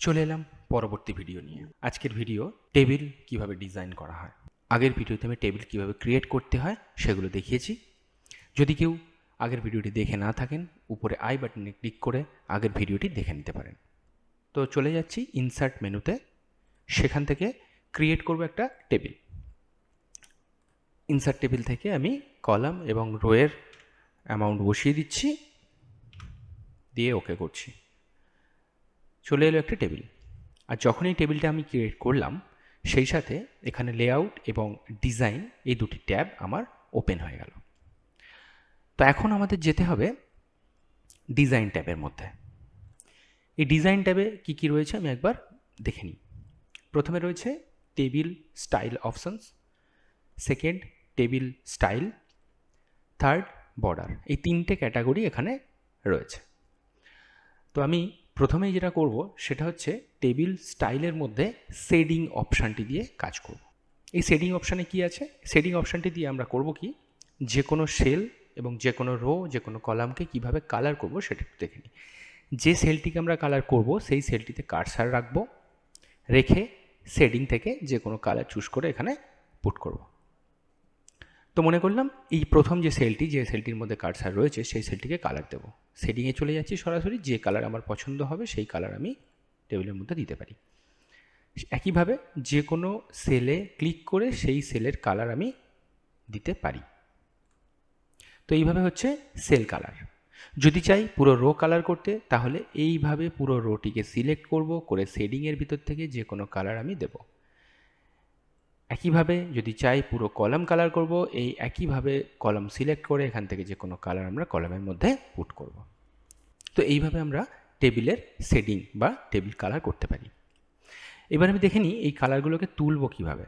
চলে এলাম পরবর্তী ভিডিও নিয়ে। আজকের ভিডিও টেবিল কিভাবে ডিজাইন করা হয়। আগের ভিডিওতে আমি টেবিল কিভাবে ক্রিয়েট করতে হয় সেগুলো দেখিয়েছি। যদি কেউ আগের ভিডিওটি দেখে না থাকেন, উপরে আই বাটনে ক্লিক করে আগের ভিডিওটি দেখে নিতে পারেন। তো চলে যাচ্ছি ইনসার্ট মেনুতে, সেখান থেকে ক্রিয়েট করব একটা টেবিল। ইনসার্ট টেবিল থেকে আমি কলাম এবং রোয়ের অ্যামাউন্ট বসিয়ে দিচ্ছি, দিয়ে ওকে করছি। চলে এলো একটা টেবিল। আর যখন এই টেবিলটা আমি ক্রিয়েট করলাম, সেই সাথে এখানে লেআউট এবং ডিজাইন এই দুটি ট্যাব আমার ওপেন হয়ে গেল। তো এখন আমাদের যেতে হবে ডিজাইন ট্যাবের মধ্যে। এই ডিজাইন ট্যাবে কী কী রয়েছে আমি একবার দেখে নিই। প্রথমে রয়েছে table style options, second table style, third border. এই তিনটে ক্যাটাগরি এখানে রয়েছে। তো আমি প্রথমেই যেটা করব সেটা হচ্ছে টেবিল স্টাইলের মধ্যে শেডিং অপশানটি দিয়ে কাজ করব। এই শেডিং অপশানে কি আছে? শেডিং অপশানটি দিয়ে আমরা করব কি, যে কোনো সেল এবং যে কোনো রো, যে কোনো কলামকে কিভাবে কালার করব সেটা একটু দেখে নিই। যে সেলটিকে আমরা কালার করব সেই সেলটিতে কার্সার রাখবো, রেখে শেডিং থেকে যে কোনো কালার চুজ করে এখানে পুট করব। তো মনে করলাম এই প্রথম যে সেলটির মধ্যে কার্সার রয়েছে সেই সেলটিকে কালার দেবো। শেডিংয়ে চলে যাচ্ছি সরাসরি, যে কালার আমার পছন্দ হবে সেই কালার আমি টেবিলের মধ্যে দিতে পারি। একইভাবে যে কোনো সেলে ক্লিক করে সেই সেলের কালার আমি দিতে পারি। তো এইভাবে হচ্ছে সেল কালার। যদি চাই পুরো রো কালার করতে, তাহলে এইভাবে পুরো রোটিকে সিলেক্ট করব, করে শেডিংয়ের ভিতর থেকে যে কোনো কালার আমি দেব। একইভাবে যদি চাই পুরো কলাম কালার করব, এই একইভাবে কলাম সিলেক্ট করে এখান থেকে যে কোনো কালার আমরা কলামের মধ্যে পুট করব। তো এইভাবে আমরা টেবিলের শেডিং বা টেবিল কালার করতে পারি। এবার আমি দেখে নিই এই কালারগুলোকে তুলব কীভাবে।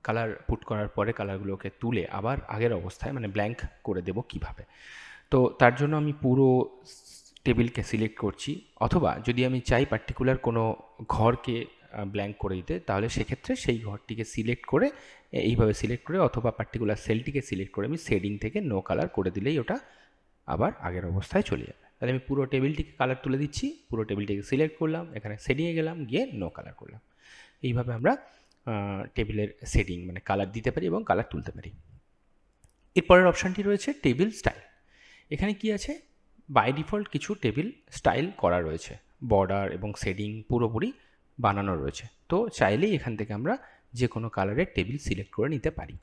কালার পুট করার পরে কালারগুলোকে তুলে আবার আগের অবস্থায় মানে ব্ল্যাঙ্ক করে দেব কিভাবে। তো তার জন্য আমি পুরো টেবিলকে সিলেক্ট করছি, অথবা যদি আমি চাই পার্টিকুলার কোনো ঘরকে ব্ল্যাঙ্ক করে দিতে, তাহলে সেক্ষেত্রে সেই ঘরটিকে সিলেক্ট করে এইভাবে সিলেক্ট করে, অথবা পার্টিকুলার সেলটিকে সিলেক্ট করে আমি শেডিং থেকে নো কালার করে দিলেই ওটা আবার আগের অবস্থায় চলে যাবে। তাহলে আমি পুরো টেবিলটিকে কালার তুলে দিচ্ছি, পুরো টেবিলটিকে সিলেক্ট করলাম, এখানে শেডিংয়ে গেলাম, গিয়ে নো কালার করলাম। এইভাবে আমরা টেবিলের শেডিং মানে কালার দিতে পারি এবং কালার তুলতে পারি। এরপরের অপশানটি রয়েছে টেবিল স্টাইল। এখানে কি আছে? বাই ডিফল্ট কিছু টেবিল স্টাইল করা রয়েছে, বর্ডার এবং শেডিং পুরোপুরি বানানো রয়েছে। তো চাইলেই এখান থেকে আমরা যে কোনো কালারের টেবিল সিলেক্ট করে নিতে পারি।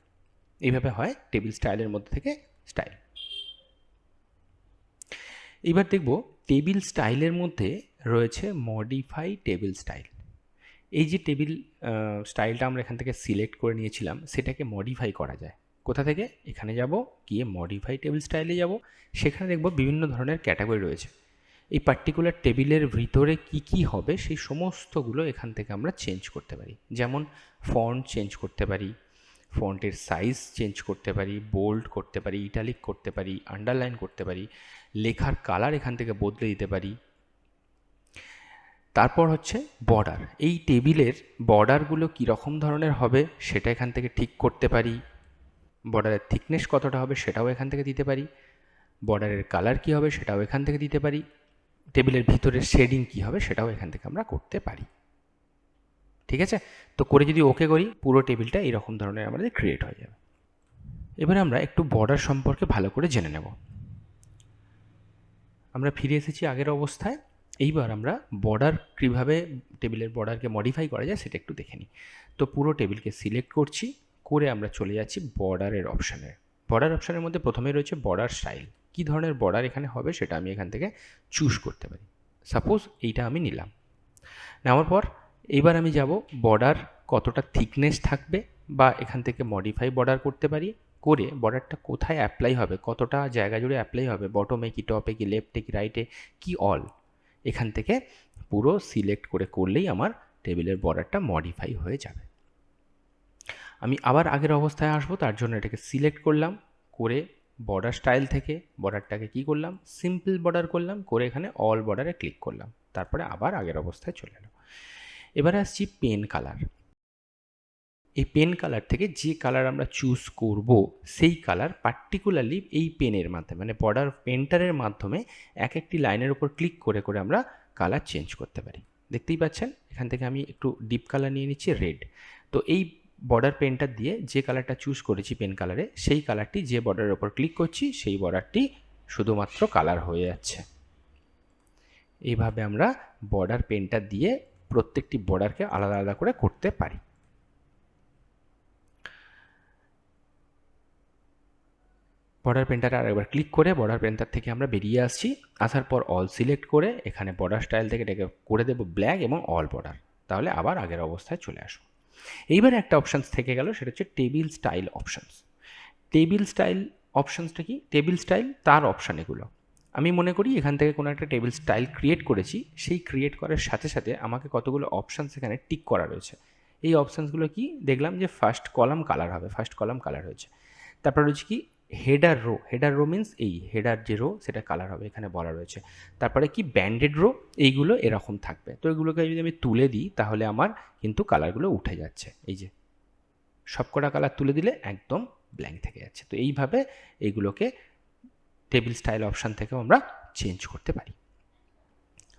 এইভাবে হয় টেবিল স্টাইলের মধ্যে থেকে স্টাইল। এবার দেখব টেবিল স্টাইলের মধ্যে রয়েছে মডিফাই টেবিল স্টাইল। এই যে টেবিল স্টাইলটা আমরা এখান থেকে সিলেক্ট করে নিয়েছিলাম, সেটাকে মডিফাই করা যায়। কোথা থেকে? এখানে যাব, গিয়ে মডিফাই টেবিল স্টাইলে যাব, সেখানে দেখব বিভিন্ন ধরনের ক্যাটাগরি রয়েছে। এই পার্টিকুলার টেবিলের ভিতরে কি কি হবে সেই সমস্তগুলো এখান থেকে আমরা চেঞ্জ করতে পারি। যেমন ফন্ট চেঞ্জ করতে পারি, ফন্টের সাইজ চেঞ্জ করতে পারি, বোল্ড করতে পারি, ইটালিক করতে পারি, আন্ডারলাইন করতে পারি, লেখার কালার এখান থেকে বদলে দিতে পারি। তারপর হচ্ছে বর্ডার। এই টেবিলের বর্ডারগুলো কীরকম ধরনের হবে সেটা এখান থেকে ঠিক করতে পারি। বর্ডারের থিকনেস কতটা হবে সেটাও এখান থেকে দিতে পারি। বর্ডারের কালার কী হবে সেটাও এখান থেকে দিতে পারি। টেবিলের ভিতরের শেডিং কী হবে সেটাও এখান থেকে আমরা করতে পারি। ঠিক আছে? তো করে যদি ওকে করি, পুরো টেবিলটা এরকম ধরনের আমাদের ক্রিয়েট হয়ে যাবে। এবারে আমরা একটু বর্ডার সম্পর্কে ভালো করে জেনে নেব। আমরা ফিরে এসেছি আগের অবস্থায়। এইবার আমরা বর্ডার কীভাবে টেবিলের বর্ডারকে মডিফাই করা যায় সেটা একটু দেখে নিই। তো পুরো টেবিলকে সিলেক্ট করছি, করে আমরা চলে যাচ্ছি বর্ডারের অপশানে। বর্ডার অপশানের মধ্যে প্রথমে রয়েছে বর্ডার স্টাইল। কী ধরনের বর্ডার এখানে হবে সেটা আমি এখান থেকে চুজ করতে পারি। সাপোজ এইটা আমি নিলাম। নেওয়ার পর এবার আমি যাব বর্ডার কতটা থিকনেস থাকবে, বা এখান থেকে মডিফাই বর্ডার করতে পারি, করে বর্ডারটা কোথায় অ্যাপ্লাই হবে, কতটা জায়গা জুড়ে অ্যাপ্লাই হবে, বটমে কি টপে কি লেফটে কি রাইটে কি অল, এখান থেকে পুরো সিলেক্ট করে করলেই আমার টেবিলের বর্ডারটা মডিফাই হয়ে যাবে। আমি আবার আগের অবস্থায় আসবো, তার জন্য এটাকে সিলেক্ট করলাম, করে বর্ডার স্টাইল থেকে বর্ডারটাকে কি করলাম, সিম্পল বর্ডার করলাম, করে এখানে অল বর্ডারে ক্লিক করলাম, তারপরে আবার আগের অবস্থায় চলে এলো। এবারে আসছি পেন কালার। এই পেন কালার থেকে যে কালার আমরা চুজ করব সেই কালার পার্টিকুলারলি এই পেনের মাধ্যমে মানে বর্ডার পেন্টারের মাধ্যমে এক একটি লাইনের উপর ক্লিক করে করে আমরা কালার চেঞ্জ করতে পারি। দেখতেই পাচ্ছেন এখান থেকে আমি একটু ডিপ কালার নিয়ে নিচ্ছি রেড। তো এই বর্ডার পেনটা দিয়ে যে কালারটা চুজ করেছি পেন কালারে, সেই কালারটি যে বর্ডারের ওপর ক্লিক করছি সেই বর্ডারটি শুধুমাত্র কালার হয়ে যাচ্ছে। এইভাবে আমরা বর্ডার পেনটা দিয়ে প্রত্যেকটি বর্ডারকে আলাদা আলাদা করে করতে পারি। বর্ডার পেন্টারে আরেকবার ক্লিক করে বর্ডার পেন্টার থেকে আমরা বেরিয়ে আসছি। আসার পর অল সিলেক্ট করে এখানে বর্ডার স্টাইল থেকে এটাকে করে দেবো ব্ল্যাক এবং অল বর্ডার, তাহলে আবার আগের অবস্থায় চলে আসবো। এইবার একটা অপশানস থেকে গেল, সেটা হচ্ছে table style options. Table style অপশানসটা কি? টেবিল স্টাইল তার অপশান এগুলো। আমি মনে করি এখান থেকে কোনো একটা টেবিল স্টাইল ক্রিয়েট করেছি, সেই ক্রিয়েট করার সাথে সাথে আমাকে কতগুলো অপশানস এখানে টিক করা রয়েছে। এই অপশানসগুলো কি দেখলাম যে ফার্স্ট কলাম কালার হবে, ফার্স্ট কলাম কালার হয়েছে। তারপর রয়েছে কি header row. Header row means এই হেডার যে রো সেটা কালার হবে, এখানে বলা রয়েছে। তারপরে কি ব্যান্ডেড রো, এইগুলো এরকম থাকবে। তো এগুলোকে যদি আমি তুলে দিই তাহলে আমার কিন্তু কালারগুলো উঠে যাচ্ছে। এই যে সবকটা কালার তুলে দিলে একদম ব্ল্যাঙ্ক থেকে যাচ্ছে। তো এইভাবে এইগুলোকে টেবিল স্টাইল অপশান থেকেও আমরা চেঞ্জ করতে পারি।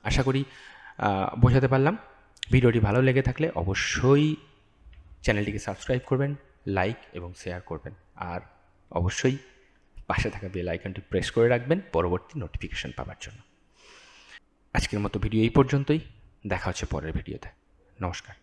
আশা করি বোঝাতে পারলাম। ভিডিওটি ভালো লেগে থাকলে অবশ্যই চ্যানেলটিকে সাবস্ক্রাইব করবেন, লাইক এবং শেয়ার করবেন, আর অবশ্যই পাশে থাকা বেল আইকনটি প্রেস করে রাখবেন পরবর্তী নোটিফিকেশন পাওয়ার জন্য। আজকের মতো ভিডিও এই পর্যন্তই, দেখা হচ্ছে পরের ভিডিওতে। নমস্কার।